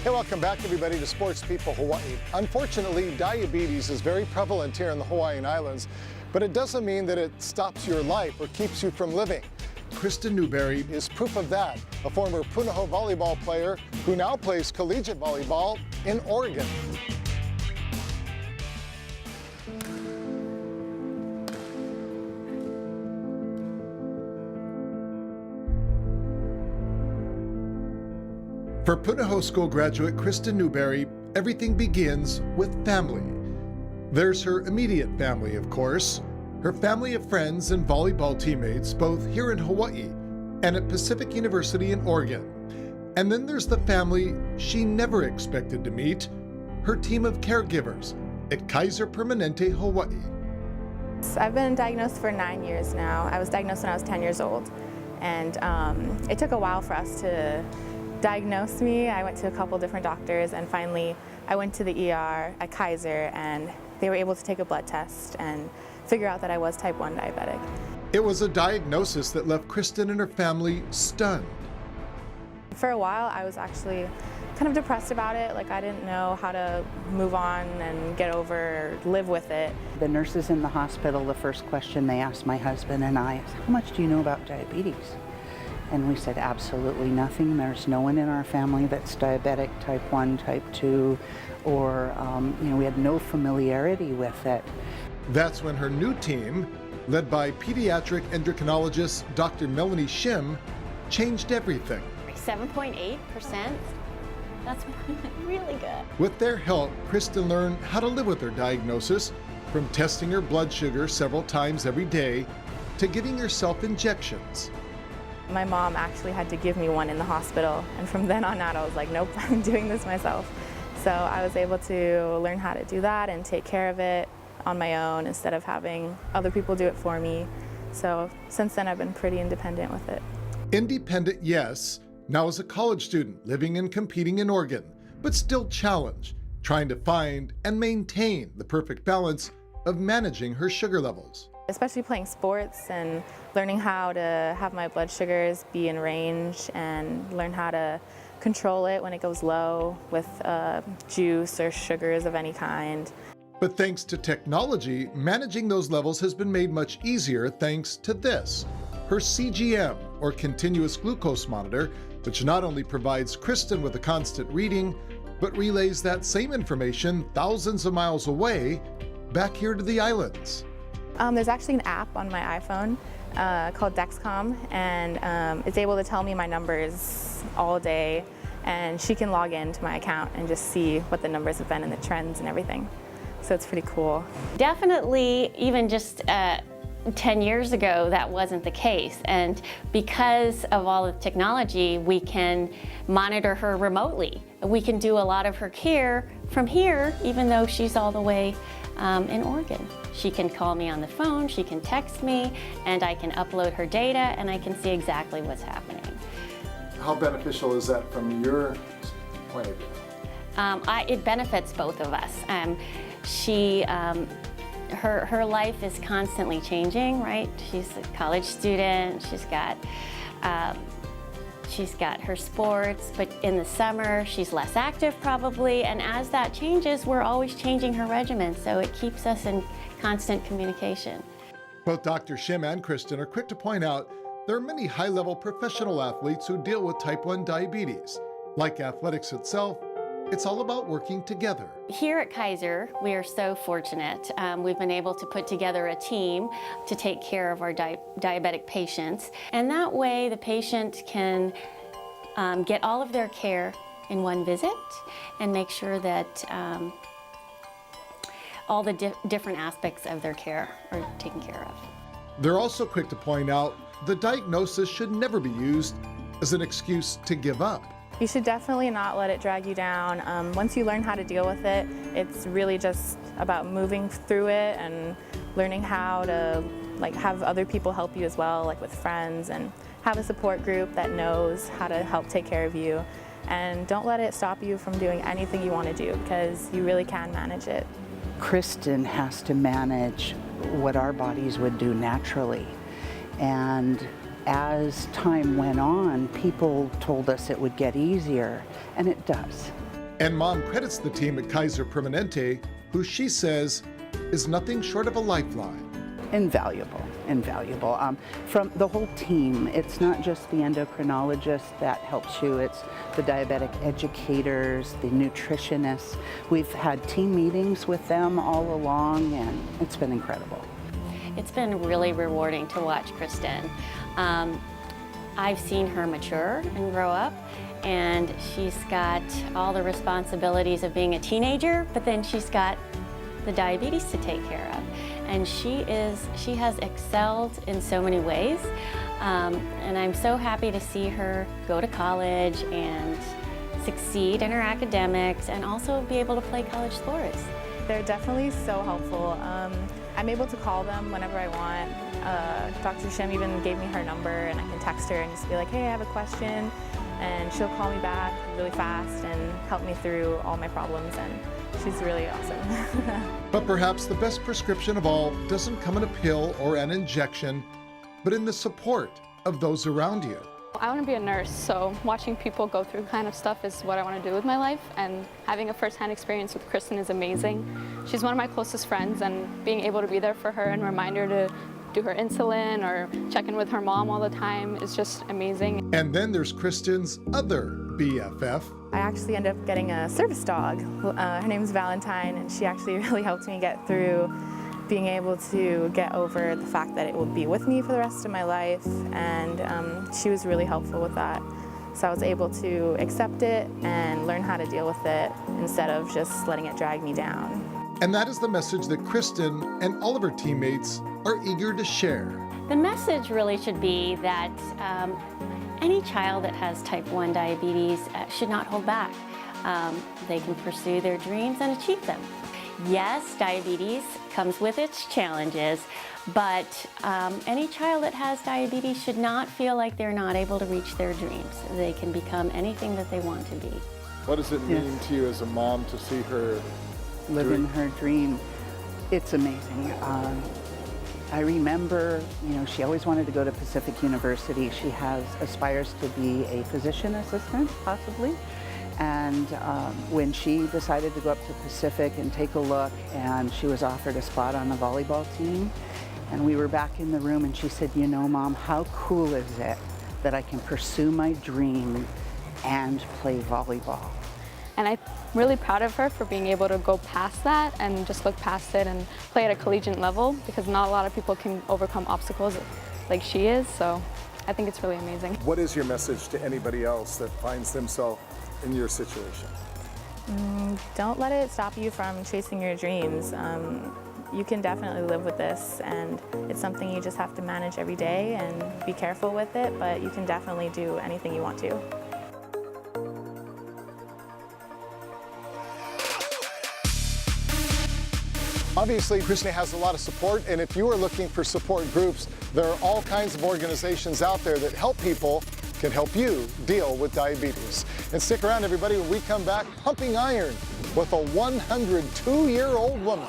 Hey, welcome back everybody to Sports People Hawaii. Unfortunately, diabetes is very prevalent here in the Hawaiian Islands, but it doesn't mean that it stops your life or keeps you from living. Kristen Newberry is proof of that, a former Punahou volleyball player who now plays collegiate volleyball in Oregon. For Punahou School graduate Kristen Newberry, everything begins with family. There's her immediate family, of course, her family of friends and volleyball teammates both here in Hawaii and at Pacific University in Oregon. And then there's the family she never expected to meet, her team of caregivers at Kaiser Permanente, Hawaii. I've been diagnosed for 9 years now. I was diagnosed when I was 10 years old, and it took a while for us to diagnosed me. I went to a couple different doctors, and finally I went to the ER at Kaiser, and they were able to take a blood test and figure out that I was type 1 diabetic. It was a diagnosis that left Kristen and her family stunned. For a while I was actually kind of depressed about it, like I didn't know how to move on and get over, live with it. The nurses in the hospital, the first question they asked my husband and I is, "How much do you know about diabetes?" And we said, absolutely nothing. There's no one in our family that's diabetic, type 1, type 2, or, we had no familiarity with it. That's when her new team, led by pediatric endocrinologist Dr. Melanie Shim, changed everything. 7.8%, that's really good. With their help, Kristen learned how to live with her diagnosis, from testing her blood sugar several times every day to giving herself injections. My mom actually had to give me one in the hospital, and from then on out I was like, nope, I'm doing this myself. So I was able to learn how to do that and take care of it on my own instead of having other people do it for me. So since then I've been pretty independent with it. Independent, yes, now as a college student living and competing in Oregon, but still challenged, trying to find and maintain the perfect balance of managing her sugar levels. Especially playing sports and learning how to have my blood sugars be in range and learn how to control it when it goes low with juice or sugars of any kind. But thanks to technology, managing those levels has been made much easier thanks to this, her CGM, or continuous glucose monitor, which not only provides Kristen with a constant reading, but relays that same information thousands of miles away back here to the islands. There's actually an app on my iPhone called Dexcom, and it's able to tell me my numbers all day, and she can log into my account and just see what the numbers have been and the trends and everything. So it's pretty cool. Definitely, even just 10 years ago, that wasn't the case. And because of all the technology, we can monitor her remotely. We can do a lot of her care from here, even though she's all the way in Oregon. She can call me on the phone, she can text me, and I can upload her data, and I can see exactly what's happening. How beneficial is that from your point of view? It benefits both of us. Her life is constantly changing, right? She's a college student, she's got her sports, but in the summer she's less active probably, and as that changes, we're always changing her regimen, so it keeps us in constant communication. Both Dr. Shim and Kristen are quick to point out there are many high-level professional athletes who deal with type 1 diabetes. Like athletics itself, it's all about working together. Here at Kaiser, we are so fortunate. We've been able to put together a team to take care of our diabetic patients. And that way the patient can get all of their care in one visit and make sure that all the different aspects of their care are taken care of. They're also quick to point out the diagnosis should never be used as an excuse to give up. You should definitely not let it drag you down. Once you learn how to deal with it, it's really just about moving through it and learning how to have other people help you as well, like with friends, and have a support group that knows how to help take care of you. And don't let it stop you from doing anything you want to do, because you really can manage it. Kristen has to manage what our bodies would do naturally. And as time went on, people told us it would get easier, and it does. And Mom credits the team at Kaiser Permanente, who she says is nothing short of a lifeline. Invaluable, invaluable. From the whole team, it's not just the endocrinologist that helps you, it's the diabetic educators, the nutritionists. We've had team meetings with them all along, and it's been incredible. It's been really rewarding to watch Kristen. I've seen her mature and grow up, and she's got all the responsibilities of being a teenager, but then she's got the diabetes to take care of. And she has excelled in so many ways. And I'm so happy to see her go to college and succeed in her academics and also be able to play college sports. They're definitely so helpful. I'm able to call them whenever I want. Dr. Shim even gave me her number, and I can text her and just be like, hey, I have a question. And she'll call me back really fast and help me through all my problems, and she's really awesome. But perhaps the best prescription of all doesn't come in a pill or an injection, but in the support of those around you. I want to be a nurse, so watching people go through kind of stuff is what I want to do with my life, and having a first-hand experience with Kristen is amazing. She's one of my closest friends, and being able to be there for her and remind her to do her insulin or check in with her mom all the time is just amazing. And then there's Kristen's other BFF. I actually ended up getting a service dog. Her name's Valentine, and she actually really helped me get through being able to get over the fact that it would be with me for the rest of my life, and she was really helpful with that. So I was able to accept it and learn how to deal with it instead of just letting it drag me down. And that is the message that Kristen and all of her teammates are eager to share. The message really should be that any child that has type 1 diabetes should not hold back. They can pursue their dreams and achieve them. Yes, diabetes comes with its challenges, but any child that has diabetes should not feel like they're not able to reach their dreams. They can become anything that they want to be. What does it mean to you as a mom to see her Living her dream? It's amazing. I remember, she always wanted to go to Pacific University. She aspires to be a physician assistant, possibly. And when she decided to go up to Pacific and take a look, and she was offered a spot on the volleyball team, and we were back in the room, and she said, Mom, how cool is it that I can pursue my dream and play volleyball? And I'm really proud of her for being able to go past that and just look past it and play at a collegiate level, because not a lot of people can overcome obstacles like she is, so I think it's really amazing. What is your message to anybody else that finds themselves in your situation? Don't let it stop you from chasing your dreams. You can definitely live with this, and it's something you just have to manage every day and be careful with it, but you can definitely do anything you want to. Obviously, Kristen has a lot of support, and if you are looking for support groups, there are all kinds of organizations out there that can help you deal with diabetes. And stick around, everybody, when we come back, pumping iron with a 102-year-old woman.